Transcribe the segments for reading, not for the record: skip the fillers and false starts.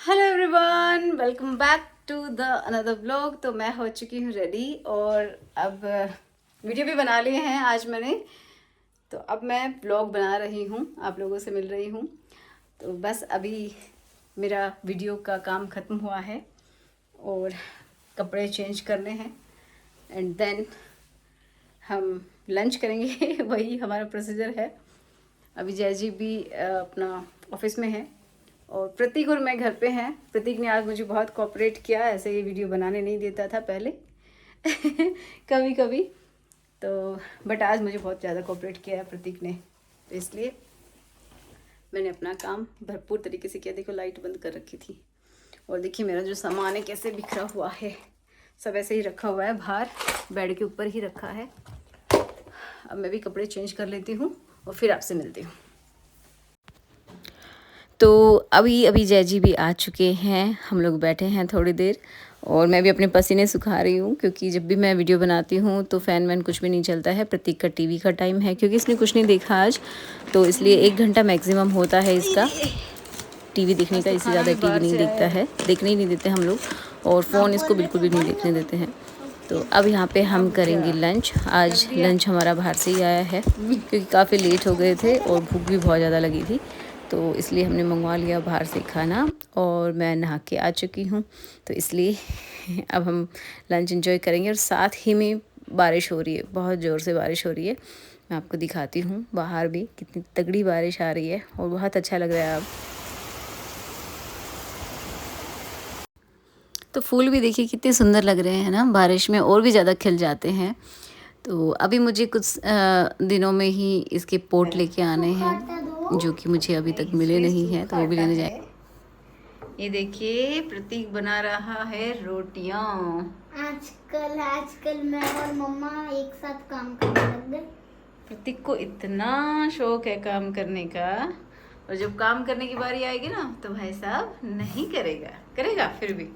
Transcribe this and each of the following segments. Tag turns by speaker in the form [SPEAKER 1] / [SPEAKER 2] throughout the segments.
[SPEAKER 1] Hello everyone, welcome back to the another blog. तो मैं हो चुकी हूँ रेडी और अब वीडियो भी बना लिए हैं आज मैंने। तो अब मैं ब्लॉग बना रही हूँ, आप लोगों से मिल रही हूँ। तो बस अभी मेरा वीडियो का काम ख़त्म हुआ है और कपड़े चेंज करने हैं एंड देन हम लंच करेंगे वही हमारा प्रोसीजर है। अभी जय जी भी अपना ऑफिस में है और प्रतीक और मैं घर पे हैं। प्रतीक ने आज मुझे बहुत कोऑपरेट किया, ऐसे ये वीडियो बनाने नहीं देता था पहले कभी कभी तो, बट आज मुझे बहुत ज़्यादा कोऑपरेट किया है प्रतीक ने, तो इसलिए मैंने अपना काम भरपूर तरीके से किया। देखो लाइट बंद कर रखी थी और देखिए मेरा जो सामान है कैसे बिखरा हुआ है, सब ऐसे ही रखा हुआ है, बाहर बेड के ऊपर ही रखा है। अब मैं भी कपड़े चेंज कर लेती हूँ और फिर आपसे मिलती हूँ। तो अभी अभी जय जी भी आ चुके हैं, हम लोग बैठे हैं थोड़ी देर और मैं भी अपने पसीने सुखा रही हूँ क्योंकि जब भी मैं वीडियो बनाती हूँ तो फ़ैन वैन कुछ भी नहीं चलता है। प्रतीक का टीवी का टाइम है क्योंकि इसने कुछ नहीं देखा आज, तो इसलिए 1 घंटा मैक्सिमम होता है इसका टीवी देखने का। इससे ज़्यादा टीवी नहीं देखता है, देखने ही नहीं देते हम लोग, और फ़ोन इसको बिल्कुल भी नहीं देखने देते हैं। तो अब यहाँ पे हम करेंगे लंच। आज लंच हमारा बाहर से ही आया है क्योंकि काफ़ी लेट हो गए थे और भूख भी बहुत ज़्यादा लगी थी, तो इसलिए हमने मंगवा लिया बाहर से खाना। और मैं नहा के आ चुकी हूँ तो इसलिए अब हम लंच एंजॉय करेंगे। और साथ ही में बारिश हो रही है, बहुत ज़ोर से बारिश हो रही है। मैं आपको दिखाती हूँ बाहर भी कितनी तगड़ी बारिश आ रही है और बहुत अच्छा लग रहा है अब। तो फूल भी देखिए कितने सुंदर लग रहे हैं ना, बारिश में और भी ज़्यादा खिल जाते हैं। तो अभी मुझे कुछ दिनों में ही इसके पोट लेके आने हैं जो कि मुझे अभी तक मिले नहीं हैं, तो वो भी लेने जाए। ये देखिए प्रतीक बना रहा है रोटियां।
[SPEAKER 2] आजकल मैं और मम्मा एक साथ काम करने लग गए।
[SPEAKER 1] प्रतीक को इतना शौक है काम करने का, और जब काम करने की बारी आएगी ना तो भाई साहब नहीं करेगा, करेगा फिर भी।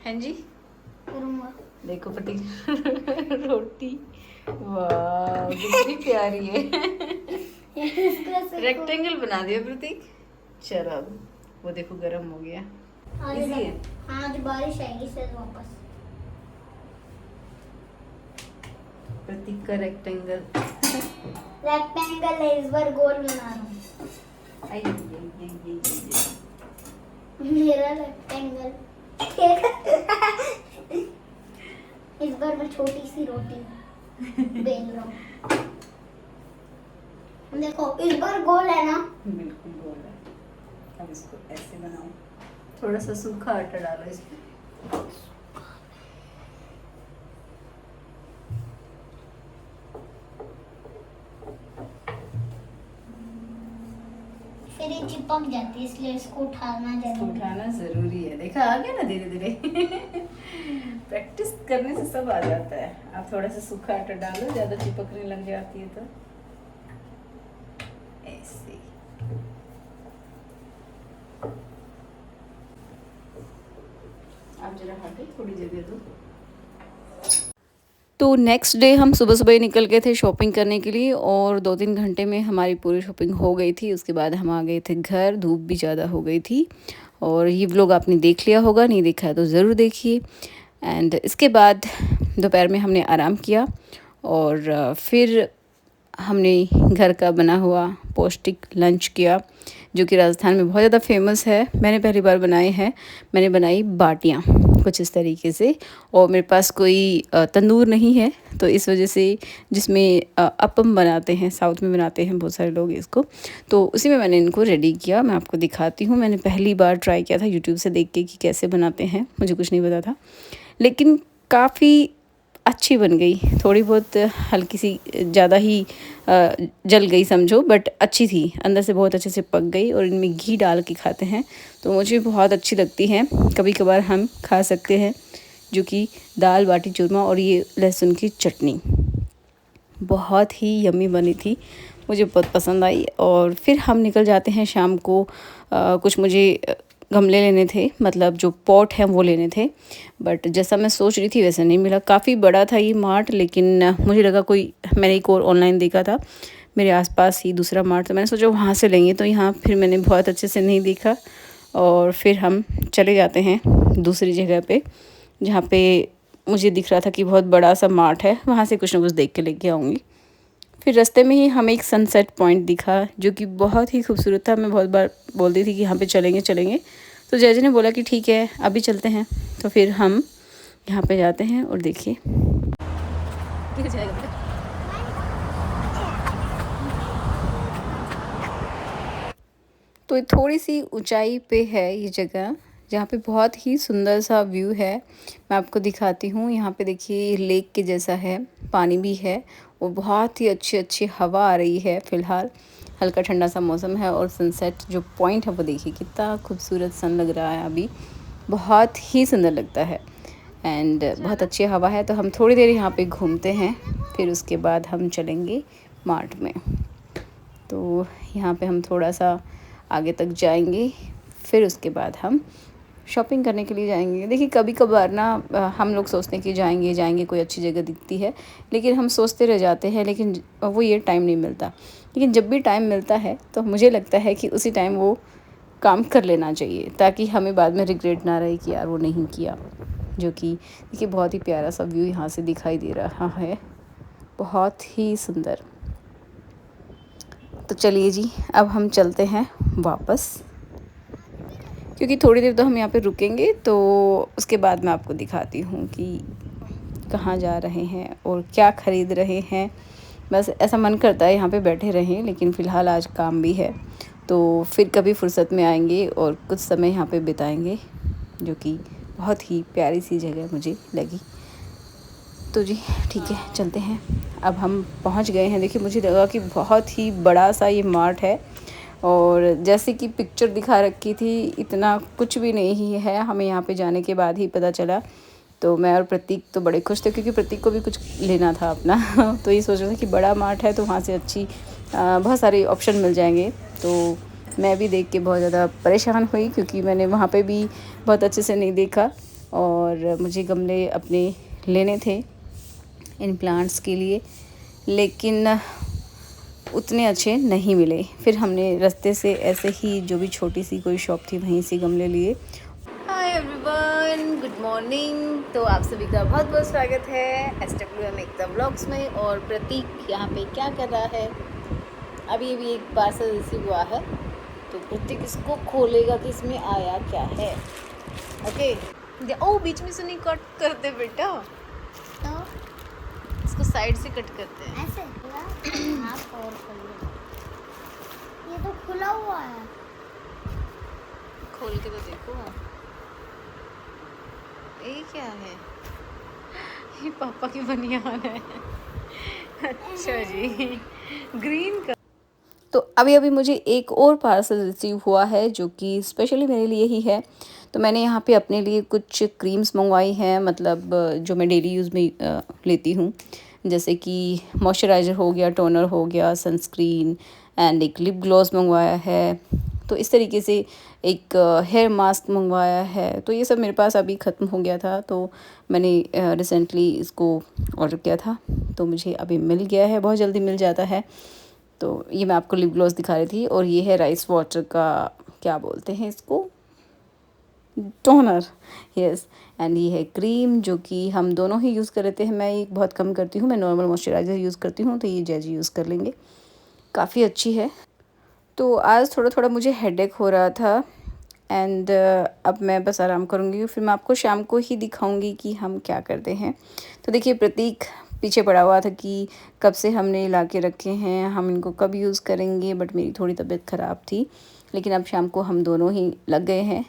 [SPEAKER 1] हैं जी, देखो प्रतीक रोटी, वाह कितनी प्यारी है रेक्टेंगल बना दिया प्रतीक। चलो अब वो देखो गरम हो गया। इजी है।
[SPEAKER 2] आज बारिश आएगी सर वापस।
[SPEAKER 1] प्रतीक का रेक्टेंगल
[SPEAKER 2] है, इस बार गोल बना रहा हूँ। मेरा रेक्टेंगल इस बार मैं छोटी सी रोटी बेल रहा हूँ। देखो इस बार गोल है ना,
[SPEAKER 1] बिल्कुल गोल है। अब इसको ऐसे बनाओ, थोड़ा सा सूखा आटा डालो इसमें।
[SPEAKER 2] फिर ये चिपक जाती है, इसलिए इसको उठाना
[SPEAKER 1] जरूरी है। देखा आ गया ना धीरे धीरे प्रैक्टिस करने से सब आ जाता है। आप थोड़ा सा सूखा आटा डालो, ज्यादा चिपकने लग जाती है तो ऐसे। आप जरा हटो, थोड़ी जगह दो। तो नेक्स्ट डे हम सुबह सुबह ही निकल गए थे शॉपिंग करने के लिए और 2-3 घंटे में हमारी पूरी शॉपिंग हो गई थी। उसके बाद हम आ गए थे घर, धूप भी ज़्यादा हो गई थी। और ये व्लॉग आपने देख लिया होगा, नहीं देखा है तो ज़रूर देखिए। एंड इसके बाद दोपहर में हमने आराम किया और फिर हमने घर का बना हुआ पौष्टिक लंच किया जो कि राजस्थान में बहुत ज़्यादा फेमस है। मैंने पहली बार बनाए हैं। मैंने बनाई बाटियाँ कुछ इस तरीके से, और मेरे पास कोई तंदूर नहीं है तो इस वजह से, जिसमें अपम बनाते हैं, साउथ में बनाते हैं बहुत सारे लोग इसको, तो उसी में मैंने इनको रेडी किया। मैं आपको दिखाती हूँ। मैंने पहली बार ट्राई किया था यूट्यूब से देख के कि कैसे बनाते हैं, मुझे कुछ नहीं पता था, लेकिन काफ़ी अच्छी बन गई। थोड़ी बहुत हल्की सी ज़्यादा ही जल गई समझो, बट अच्छी थी, अंदर से बहुत अच्छे से पक गई। और इनमें घी डाल के खाते हैं तो मुझे बहुत अच्छी लगती हैं। कभी कभार हम खा सकते हैं, जो कि दाल बाटी चूरमा और ये लहसुन की चटनी बहुत ही यम्मी बनी थी, मुझे बहुत पसंद आई। और फिर हम निकल जाते हैं शाम को। कुछ मुझे गमले लेने थे, मतलब जो पॉट हैं वो लेने थे, बट जैसा मैं सोच रही थी वैसा नहीं मिला। काफ़ी बड़ा था ये मार्ट, लेकिन मुझे लगा कोई, मैंने एक और ऑनलाइन देखा था मेरे आसपास ही दूसरा मार्ट, तो मैंने सोचा वहाँ से लेंगे, तो यहाँ फिर मैंने बहुत अच्छे से नहीं देखा और फिर हम चले जाते हैं दूसरी जगह पे, जहाँ पे मुझे दिख रहा था कि बहुत बड़ा सा मार्ट है, वहाँ से कुछ ना कुछ देख के लेके आऊँगी। फिर रास्ते में ही हमें एक सनसेट पॉइंट दिखा जो कि बहुत ही खूबसूरत था। मैं बहुत बार बोलती थी कि यहाँ पे चलेंगे चलेंगे, तो जय ने बोला कि ठीक है अभी चलते हैं। तो फिर हम यहाँ पे जाते हैं और देखिए तो ये थोड़ी सी ऊंचाई पे है ये जगह, जहाँ पे बहुत ही सुंदर सा व्यू है। मैं आपको दिखाती हूँ। यहाँ पे देखिए लेक के जैसा है, पानी भी है और बहुत ही अच्छी अच्छी हवा आ रही है। फ़िलहाल हल्का ठंडा सा मौसम है और सनसेट जो पॉइंट है वो देखिए कितना खूबसूरत सन लग रहा है अभी, बहुत ही सुंदर लगता है। एंड बहुत अच्छी हवा है। तो हम थोड़ी देर यहाँ पे घूमते हैं, फिर उसके बाद हम चलेंगे मार्ट में। तो यहाँ पे हम थोड़ा सा आगे तक जाएंगे, फिर उसके बाद हम शॉपिंग करने के लिए जाएंगे। देखिए कभी कभार ना हम लोग सोचते हैं कि जाएंगे जाएंगे, कोई अच्छी जगह दिखती है, लेकिन हम सोचते रह जाते हैं, लेकिन वो ये टाइम नहीं मिलता। लेकिन जब भी टाइम मिलता है तो मुझे लगता है कि उसी टाइम वो काम कर लेना चाहिए, ताकि हमें बाद में रिग्रेट ना रहे कि यार वो नहीं किया। जो कि देखिए बहुत ही प्यारा सा व्यू यहाँ से दिखाई दे रहा है, बहुत ही सुंदर। तो चलिए जी अब हम चलते हैं वापस, क्योंकि थोड़ी देर तो हम यहाँ पे रुकेंगे, तो उसके बाद मैं आपको दिखाती हूँ कि कहाँ जा रहे हैं और क्या ख़रीद रहे हैं। बस ऐसा मन करता है यहाँ पे बैठे रहें, लेकिन फ़िलहाल आज काम भी है, तो फिर कभी फुर्सत में आएंगे और कुछ समय यहाँ पे बिताएंगे, जो कि बहुत ही प्यारी सी जगह मुझे लगी। तो जी ठीक है चलते हैं। अब हम पहुंच गए हैं। देखिए मुझे लगा कि बहुत ही बड़ा सा ये मार्ट है, और जैसे कि पिक्चर दिखा रखी थी इतना कुछ भी नहीं है। हमें यहाँ पे जाने के बाद ही पता चला। तो मैं और प्रतीक तो बड़े खुश थे, क्योंकि प्रतीक को भी कुछ लेना था अपना तो ये सोच रहा था कि बड़ा मार्ट है तो वहाँ से अच्छी बहुत सारे ऑप्शन मिल जाएंगे। तो मैं भी देख के बहुत ज़्यादा परेशान हुई, क्योंकि मैंने वहाँ पे भी बहुत अच्छे से नहीं देखा, और मुझे गमले अपने लेने थे इन प्लांट्स के लिए, लेकिन उतने अच्छे नहीं मिले। फिर हमने रास्ते से ऐसे ही जो भी छोटी सी कोई शॉप थी वहीं से गमले लिए। Hi everyone, good morning. तो आप सभी का बहुत बहुत स्वागत है SWM एकता व्लॉग्स में। और प्रतीक यहाँ पे क्या कर रहा है, अभी भी एक पार्सल रिसीव हुआ है, तो प्रतीक इसको खोलेगा कि इसमें आया क्या है। ओके ओ बीच में से नहीं कट करते बेटा,
[SPEAKER 2] तो
[SPEAKER 1] इसको साइड से कट करते हैं
[SPEAKER 2] ऐसे हाथ और खोलिए। ये तो खुला हुआ है,
[SPEAKER 1] खोल के तो देखो। ये क्या है, ये पापा की बनियान है। अच्छा जी, ग्रीन का। तो अभी अभी मुझे एक और पार्सल रिसीव हुआ है, जो कि स्पेशली मेरे लिए ही है। तो मैंने यहाँ पे अपने लिए कुछ क्रीम्स मंगवाई हैं, मतलब जो मैं डेली यूज़ में लेती हूँ, जैसे कि मॉइस्चराइज़र हो गया, टोनर हो गया, सनस्क्रीन, एंड एक लिप ग्लॉस मंगवाया है। तो इस तरीके से एक हेयर मास्क मंगवाया है। तो ये सब मेरे पास अभी ख़त्म हो गया था, तो मैंने रिसेंटली इसको ऑर्डर किया था, तो मुझे अभी मिल गया है, बहुत जल्दी मिल जाता है। तो ये मैं आपको लिप ग्लॉस दिखा रही थी, और ये है राइस वाटर का, क्या बोलते हैं इसको, टोनर, यस। एंड ये है क्रीम, जो कि हम दोनों ही यूज़ कर रहे हैं। मैं एक बहुत कम करती हूँ, मैं नॉर्मल मॉइस्चराइज़र यूज़ करती हूँ, तो ये जैजी यूज़ कर लेंगे, काफ़ी अच्छी है। तो आज थोड़ा थोड़ा मुझे हेडेक हो रहा था, एंड अब मैं बस आराम करूँगी, फिर मैं आपको शाम को ही दिखाऊँगी कि हम क्या करते हैं। तो देखिए प्रतीक पीछे पड़ा हुआ था कि कब से हमने ला के रखे हैं, हम इनको कब यूज़ करेंगे, बट मेरी थोड़ी तबीयत ख़राब थी, लेकिन अब शाम को हम दोनों ही लग गए हैं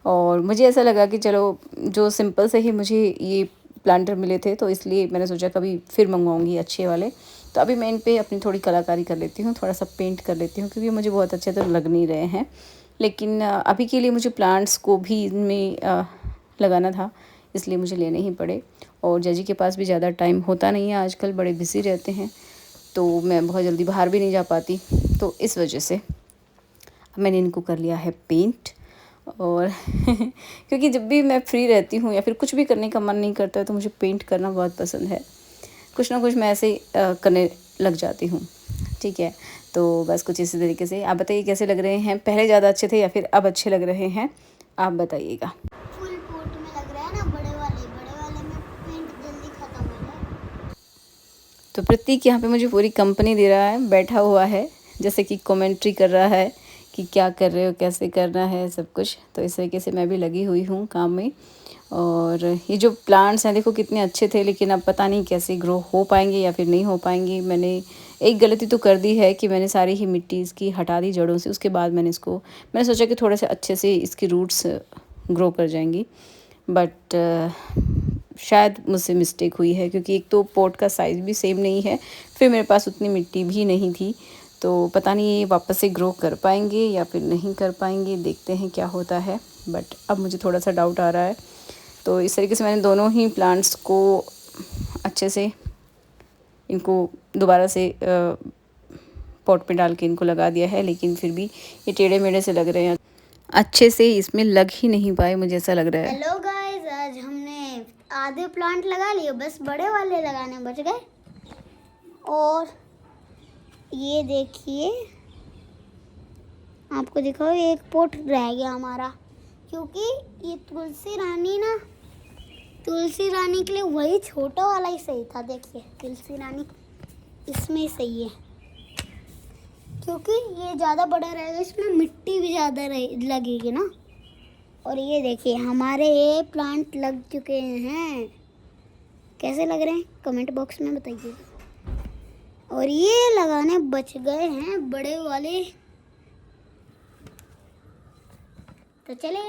[SPEAKER 1] और मुझे ऐसा लगा कि चलो, जो सिंपल से ही मुझे ये प्लांटर मिले थे, तो इसलिए मैंने सोचा कभी फिर मंगवाऊँगी अच्छे वाले। तो अभी मैं इन पे अपनी थोड़ी कलाकारी कर लेती हूँ, थोड़ा सा पेंट कर लेती हूँ, क्योंकि मुझे बहुत अच्छे तो लग नहीं रहे हैं। लेकिन अभी के लिए मुझे प्लांट्स को भी इनमें लगाना था, इसलिए मुझे लेने ही पड़े। और जैजी के पास भी ज़्यादा टाइम होता नहीं है, आजकल बड़े बिज़ी रहते हैं, तो मैं बहुत जल्दी बाहर भी नहीं जा पाती, तो इस वजह से मैंने इनको कर लिया है पेंट। और क्योंकि जब भी मैं फ्री रहती हूँ या फिर कुछ भी करने का मन नहीं करता है, तो मुझे पेंट करना बहुत पसंद है। कुछ ना कुछ मैं ऐसे करने लग जाती हूँ, ठीक है। तो बस कुछ इसी तरीके से। आप बताइए कैसे लग रहे हैं, पहले ज़्यादा अच्छे थे या फिर अब अच्छे लग रहे हैं, आप बताइएगा।
[SPEAKER 2] फुल पोर्ट में लग रहा है ना, बड़े वाले में पेंट जल्दी खत्म हो जाए।
[SPEAKER 1] तो प्रतीक यहाँ पे मुझे पूरी कंपनी दे रहा है, बैठा हुआ है, जैसे कि कमेंट्री कर रहा है कि क्या कर रहे हो, कैसे करना है सब कुछ। तो इस तरीके से मैं भी लगी हुई हूँ काम में। और ये जो प्लांट्स हैं देखो कितने अच्छे थे, लेकिन अब पता नहीं कैसे ग्रो हो पाएंगे या फिर नहीं हो पाएंगे। मैंने एक गलती तो कर दी है कि मैंने सारी ही मिट्टी इसकी हटा दी जड़ों से। उसके बाद मैंने सोचा कि थोड़े से अच्छे से इसकी रूट्स ग्रो कर जाएंगी, बट शायद मुझसे मिस्टेक हुई है, क्योंकि एक तो पॉट का साइज़ भी सेम नहीं है, फिर मेरे पास उतनी मिट्टी भी नहीं थी। तो पता नहीं ये वापस से ग्रो कर पाएंगे या फिर नहीं कर पाएंगे, देखते हैं क्या होता है। बट अब मुझे थोड़ा सा डाउट आ रहा है। तो इस तरीके से मैंने दोनों ही प्लांट्स को अच्छे से इनको दोबारा से पॉट पे डाल के इनको लगा दिया है, लेकिन फिर भी ये टेढ़े मेढ़े से लग रहे हैं, अच्छे से इसमें लग ही नहीं पाए, मुझे ऐसा लग रहा है।
[SPEAKER 2] हेलो गाइस, आज हमने आधे प्लांट लगा लिए, बस बड़े वाले लगाने बच गए। और ये देखिए, आपको दिखाओ, एक पोट रह गया हमारा, क्योंकि ये तुलसी रानी के लिए वही छोटा वाला ही सही था। देखिए तुलसी रानी इसमें ही सही है, क्योंकि ये ज़्यादा बड़ा रहेगा, इसमें मिट्टी भी ज़्यादा लगेगी ना। और ये देखिए हमारे ये प्लांट लग चुके हैं, कैसे लग रहे हैं कमेंट बॉक्स में बताइएगा। और ये लगाने बच गए हैं बड़े वाले। तो चले,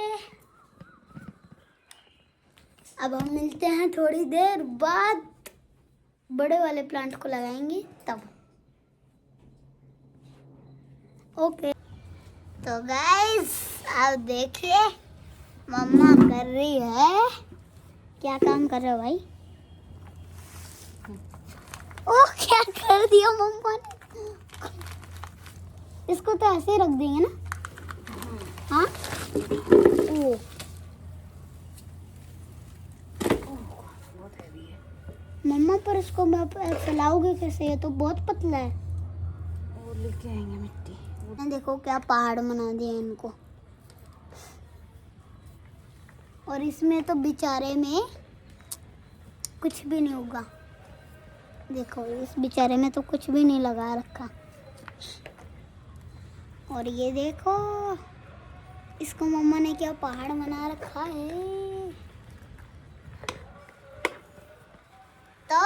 [SPEAKER 2] अब हम मिलते हैं थोड़ी देर बाद, बड़े वाले प्लांट को लगाएंगे तब। ओके तो गाइस, आप देखिए मम्मा कर रही है, क्या काम कर रहे हो भाई? ओह क्या कर दिया मम्मा ने, इसको तो ऐसे ही रख देंगे ना। हाँ ओह मम्मा, पर इसको मैं फैलाओगे कैसे, ये तो बहुत पतला है।
[SPEAKER 1] और लेके आएंगे मिट्टी।
[SPEAKER 2] देखो क्या पहाड़ बना दिया इनको। और इसमें तो बेचारे में कुछ भी नहीं होगा। देखो इस बेचारे में तो कुछ भी नहीं लगा रखा। और ये देखो इसको मम्मा ने क्या पहाड़ बना रखा है। तो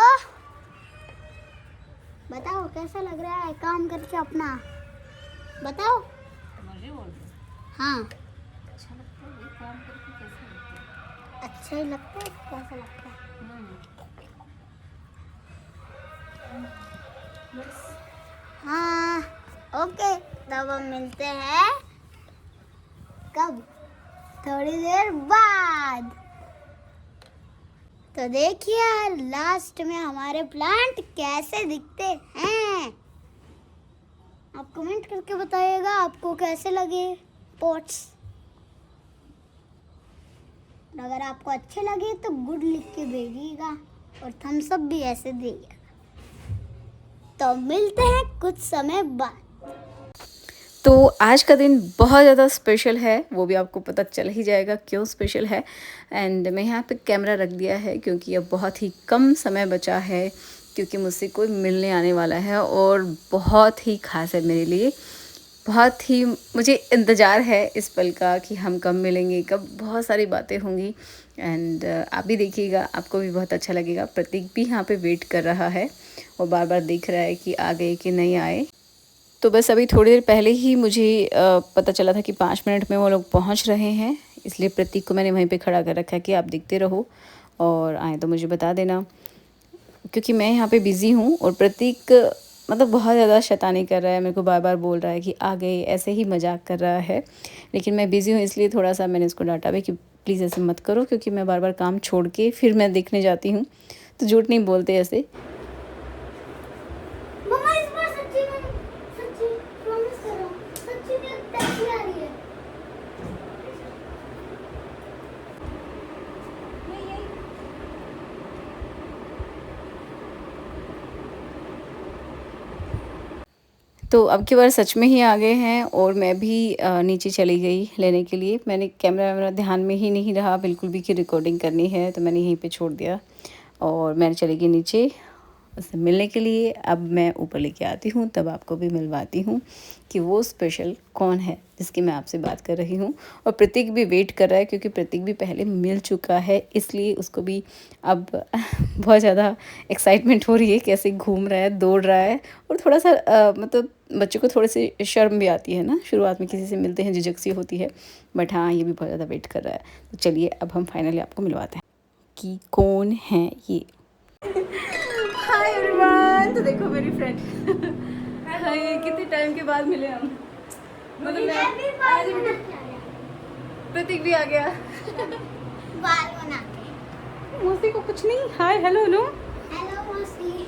[SPEAKER 2] बताओ कैसा लग रहा है काम करके अपना, बताओ। हाँ
[SPEAKER 1] अच्छा लगता है ये काम करके, कैसा लगता है?
[SPEAKER 2] अच्छा ही लगता है, कैसा लगता है? हाँ ओके, तब हम मिलते हैं कब, थोड़ी देर बाद। तो देखिए लास्ट में हमारे प्लांट कैसे दिखते हैं, आप कमेंट करके बताइएगा आपको कैसे लगे पॉट्स। अगर आपको अच्छे लगे तो गुड लिख के भेजिएगा, और थम्स अप भी ऐसे दीजिएगा। तो मिलते हैं कुछ समय बाद।
[SPEAKER 1] तो आज का दिन बहुत ज़्यादा स्पेशल है, वो भी आपको पता चल ही जाएगा क्यों स्पेशल है। एंड मैं यहाँ पे कैमरा रख दिया है क्योंकि अब बहुत ही कम समय बचा है, क्योंकि मुझसे कोई मिलने आने वाला है और बहुत ही खास है मेरे लिए। बहुत ही मुझे इंतज़ार है इस पल का कि हम कब मिलेंगे, कब बहुत सारी बातें होंगी। एंड आप भी देखिएगा, आपको भी बहुत अच्छा लगेगा। प्रतीक भी यहाँ पे वेट कर रहा है और बार बार देख रहा है कि आ गए कि नहीं आए। तो बस अभी थोड़ी देर पहले ही मुझे पता चला था कि 5 मिनट में वो लोग पहुंच रहे हैं, इसलिए प्रतीक को मैंने वहीं पे खड़ा कर रखा है कि आप देखते रहो और आए तो मुझे बता देना, क्योंकि मैं यहाँ पे बिज़ी हूँ। और प्रतीक मतलब बहुत ज़्यादा शैतानी कर रहा है, मेरे को बार बार बोल रहा है कि आ गए, ऐसे ही मजाक कर रहा है। लेकिन मैं बिज़ी हूँ इसलिए थोड़ा सा मैंने इसको डांटा भी कि प्लीज़ ऐसे मत करो, क्योंकि मैं बार बार काम छोड़ के फिर मैं देखने जाती हूँ, तो झूठ नहीं बोलते ऐसे।
[SPEAKER 2] मम्मा इस बार सच्ची प्रॉमिस करो, सच्ची में टैक्सी आ रही है।
[SPEAKER 1] तो अब की बार सच में ही आ गए हैं और मैं भी नीचे चली गई लेने के लिए। मैंने कैमरा वैमरा ध्यान में ही नहीं रहा बिल्कुल भी कि रिकॉर्डिंग करनी है, तो मैंने यहीं पे छोड़ दिया और मैंने चली गई नीचे उससे मिलने के लिए। अब मैं ऊपर लेके आती हूँ, तब आपको भी मिलवाती हूँ कि वो स्पेशल कौन है जिसकी मैं आपसे बात कर रही हूँ। और प्रतीक भी वेट कर रहा है क्योंकि प्रतीक भी पहले मिल चुका है, इसलिए उसको भी अब बहुत ज़्यादा एक्साइटमेंट हो रही है, कैसे घूम रहा है, दौड़ रहा है। और थोड़ा सा मतलब बच्चे को थोड़ी सी शर्म भी आती है ना, शुरुआत में किसी से मिलते हैं झिझक सी होती है, बट हाँ ये भी बहुत ज़्यादा वेट कर रहा है। तो चलिए अब हम फाइनली आपको मिलवाते हैं कि कौन है ये। हाय एवरीवन, तो देखो मेरी फ्रेंड हाय, कितने टाइम के बाद मिले हम। प्रतीक भी आ गया
[SPEAKER 2] बाल बना के।
[SPEAKER 1] मौसी को कुछ नहीं। हाय हेलो नो,
[SPEAKER 2] हेलो मौसी।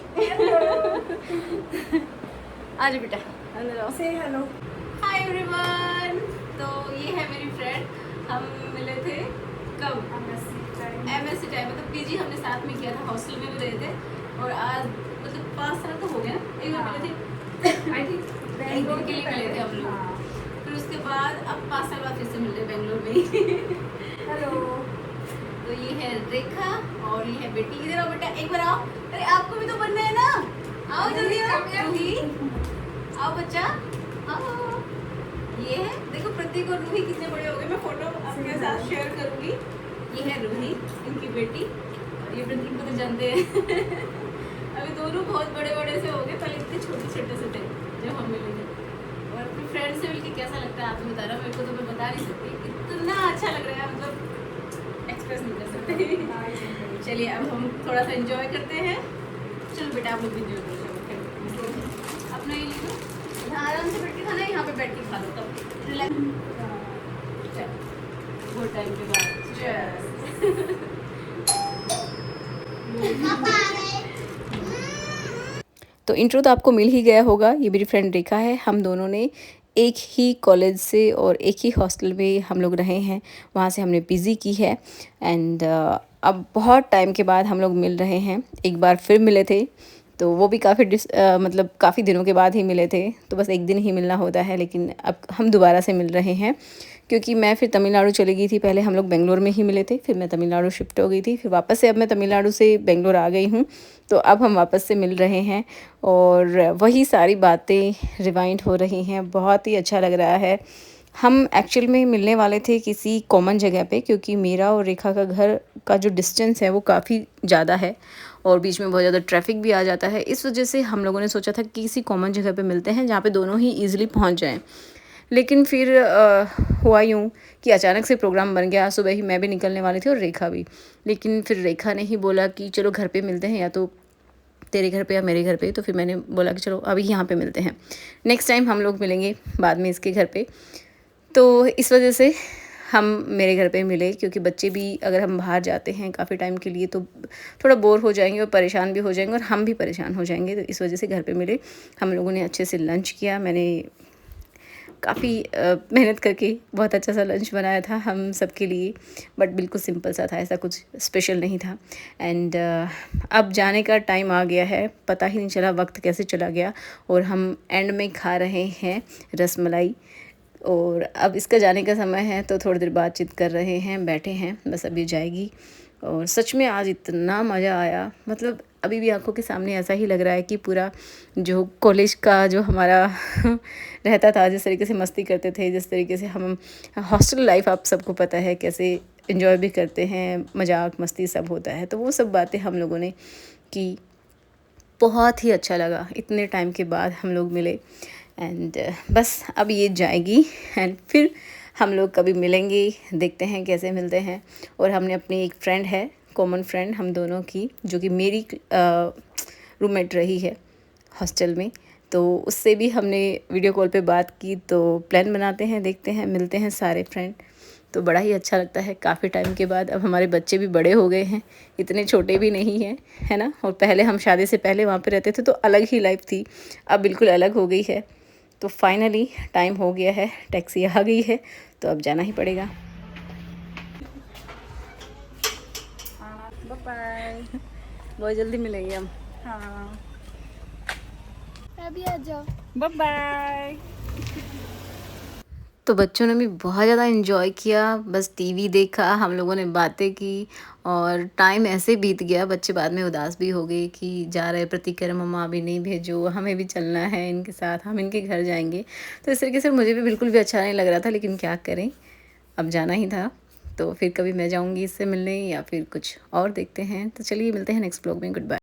[SPEAKER 1] आज बेटा अंदर आओ, से हेलो। हाय एवरीवन, तो ये है मेरी फ्रेंड। हम मिले थे कब? एमएससी टाइम, मतलब पीजी हमने साथ में किया था, हॉस्टल में भी रहे थे। और आज मतलब 5 साल तो हो गए ना, एक बार मिले थे आई थिंक, बेंगलोर के लिए मिले थे हम लोग। फिर उसके बाद अब 5 साल बाद फिर से मिल रहे बेंगलोर में ही। हेलो। तो ये है रेखा और ये है बेटी। इधर आओ बेटा, एक बार आओ। अरे आपको भी तो बनना है ना, आओ जल्दी आओ। रूही आओ बच्चा, आओ। ये है देखो प्रतीक और रूही कितने बड़े हो गए। मैं फोटो आपके साथ शेयर करूंगी। ये है रूही, इनकी बेटी, और ये प्रतीक को तो जानते हैं। अभी दोनों बहुत बड़े बड़े से हो गए, पहले इतने छोटे छोटे से थे जब हम मिले थे। और अपनी फ्रेंड से मिलकर कैसा लगता है आप बता रहा, मेरे को तो मैं बता नहीं सकती, इतना अच्छा लग रहा है, मतलब एक्सप्रेस नहीं कर सकते। चलिए अब हम थोड़ा सा एंजॉय करते हैं। चलो बेटा आप लोग भी एंजॉय करो, अपना ही लो, आराम से बैठ के खाना है, यहाँ पे बैठ के खा लो तब रिलैक्स। बहुत टाइम के बाद तो इंट्रो तो आपको मिल ही गया होगा। ये मेरी फ्रेंड रेखा है। हम दोनों ने एक ही कॉलेज से और एक ही हॉस्टल में हम लोग रहे हैं, वहाँ से हमने पीजी की है। एंड अब बहुत टाइम के बाद हम लोग मिल रहे हैं। एक बार फिर मिले थे तो वो भी काफ़ी मतलब काफ़ी दिनों के बाद ही मिले थे, तो बस एक दिन ही मिलना होता है, लेकिन अब हम दोबारा से मिल रहे हैं क्योंकि मैं फिर तमिलनाडु चली गई थी। पहले हम लोग बेंगलोर में ही मिले थे, फिर मैं तमिलनाडु शिफ्ट हो गई थी, फिर वापस से अब मैं तमिलनाडु से बेंगलोर आ गई हूँ, तो अब हम वापस से मिल रहे हैं और वही सारी बातें रिवाइंड हो रही हैं। बहुत ही अच्छा लग रहा है। हम एक्चुअल में मिलने वाले थे किसी कॉमन जगह पे, क्योंकि मेरा और रेखा का घर का जो डिस्टेंस है वो काफ़ी ज़्यादा है और बीच में बहुत ज़्यादा ट्रैफिक भी आ जाता है। इस वजह से हम लोगों ने सोचा था कि किसी कॉमन जगह पे मिलते हैं जहाँ पे दोनों ही ईज़िली पहुँच जाएं। लेकिन फिर हुआ यूँ कि अचानक से प्रोग्राम बन गया। सुबह ही मैं भी निकलने वाली थी और रेखा भी, लेकिन फिर रेखा ने ही बोला कि चलो घर पे मिलते हैं, या तो तेरे घर पे या मेरे घर पे। तो फिर मैंने बोला कि चलो अभी यहाँ पे मिलते हैं, नेक्स्ट टाइम हम लोग मिलेंगे बाद में इसके घर पे। तो इस वजह से हम मेरे घर पे मिले, क्योंकि बच्चे भी अगर हम बाहर जाते हैं काफ़ी टाइम के लिए तो थोड़ा बोर हो जाएंगे और परेशान भी हो जाएंगे और हम भी परेशान हो जाएंगे, तो इस वजह से घर पे मिले। हम लोगों ने अच्छे से लंच किया। मैंने काफ़ी मेहनत करके बहुत अच्छा सा लंच बनाया था हम सब के लिए, बट बिल्कुल सिंपल सा था, ऐसा कुछ स्पेशल नहीं था। एंड अब जाने का टाइम आ गया है, पता ही नहीं चला वक्त कैसे चला गया। और हम एंड में खा रहे हैं रसमलाई, और अब इसका जाने का समय है, तो थोड़ी देर बातचीत कर रहे हैं, बैठे हैं, बस अभी जाएगी। और सच में आज इतना मज़ा आया, मतलब अभी भी आंखों के सामने ऐसा ही लग रहा है कि पूरा जो कॉलेज का जो हमारा रहता था, जिस तरीके से मस्ती करते थे, जिस तरीके से हम हॉस्टल लाइफ आप सबको पता है कैसे एंजॉय भी करते हैं, मजाक मस्ती सब होता है, तो वो सब बातें हम लोगों ने की। बहुत ही अच्छा लगा, इतने टाइम के बाद हम लोग मिले। एंड बस अब ये जाएगी एंड फिर हम लोग कभी मिलेंगे, देखते हैं कैसे मिलते हैं। और हमने अपनी एक फ्रेंड है, कॉमन फ्रेंड हम दोनों की, जो कि मेरी रूममेट रही है हॉस्टल में, तो उससे भी हमने वीडियो कॉल पे बात की। तो प्लान बनाते हैं, देखते हैं, मिलते हैं सारे फ्रेंड, तो बड़ा ही अच्छा लगता है काफ़ी टाइम के बाद। अब हमारे बच्चे भी बड़े हो गए हैं, इतने छोटे भी नहीं हैं, है ना। और पहले हम शादी से पहले वहाँ पे रहते थे तो अलग ही लाइफ थी, अब बिल्कुल अलग हो गई है। तो फाइनली टाइम हो गया है, टैक्सी आ गई है, तो अब जाना ही पड़ेगा।
[SPEAKER 3] बाय।
[SPEAKER 1] बहुत जल्दी मिलेंगे हम।
[SPEAKER 3] हाँ
[SPEAKER 2] यहाँ भी आ जाओ।
[SPEAKER 1] Bye bye. तो बच्चों ने भी बहुत ज़्यादा एंजॉय किया, बस टीवी देखा, हम लोगों ने बातें की और टाइम ऐसे बीत गया। बच्चे बाद में उदास भी हो गए कि जा रहे प्रतीक कह रहे मम्मा अभी नहीं भेजो, हमें भी चलना है इनके साथ, हम इनके घर जाएंगे। तो इस तरीके से मुझे भी बिल्कुल भी अच्छा नहीं लग रहा था, लेकिन क्या करें, अब जाना ही था। तो फिर कभी मैं जाऊंगी इससे मिलने या फिर कुछ और देखते हैं। तो चलिए मिलते हैं नेक्स्ट ब्लॉग में। Good bye.